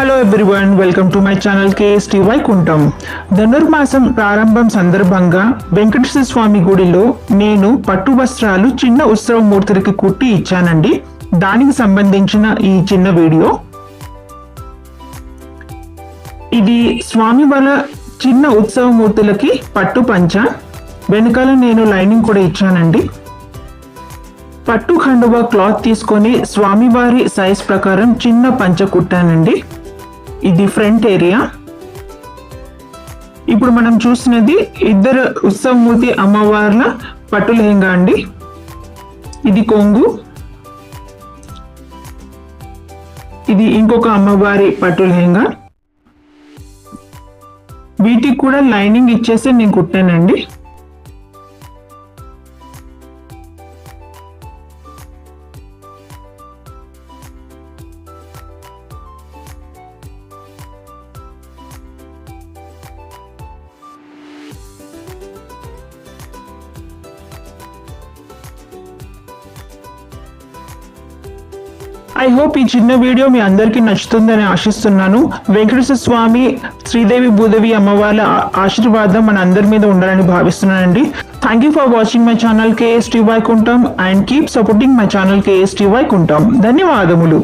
Hello everyone, welcome to my channel KST Vaikuntham. ధనుర్మాసం ప్రారంభం సందర్భంగా వెంకటేశ్వర స్వామి గుడిలో నేను పట్టు వస్త్రాలు చిన్న ఉత్సవ మూర్తులకి కుట్టి ఇచ్చానండి. దానికి సంబంధించిన ఈ చిన్న వీడియో. ఇది స్వామి వాళ్ళ చిన్న ఉత్సవ మూర్తులకి పట్టు పంచ. వెనకాల నేను లైనింగ్ కూడా ఇచ్చానండి. పట్టు ఖండువ క్లాత్ తీసుకొని స్వామివారి సైజ్ ప్రకారం చిన్న పంచ కుట్టానండి. ఇది ఫ్రంట్ ఏరియా. ఇప్పుడు మనం చూస్తున్నది ఇద్దరు ఉత్సవమూర్తి అమ్మవార్ల పట్టు లెహంగా అండి. ఇది కొంగు. ఇది ఇంకొక అమ్మవారి పట్టు లెహంగా. వీటికి కూడా లైనింగ్ ఇచ్చేసి నేను కుట్టానండి. ఐ హోప్ ఈ చిన్న వీడియో మీ అందరికీ నచ్చుతుందని ఆశిస్తున్నాను. వెంకటేశ్వర స్వామి, శ్రీదేవి భూదేవి అమ్మవార్ల ఆశీర్వాదం మన అందరి మీద ఉండాలని భావిస్తున్నానండి. Thank you for watching my channel KST Vaikuntham and keep supporting my channel KST Vaikuntham. ధన్యవాదములు.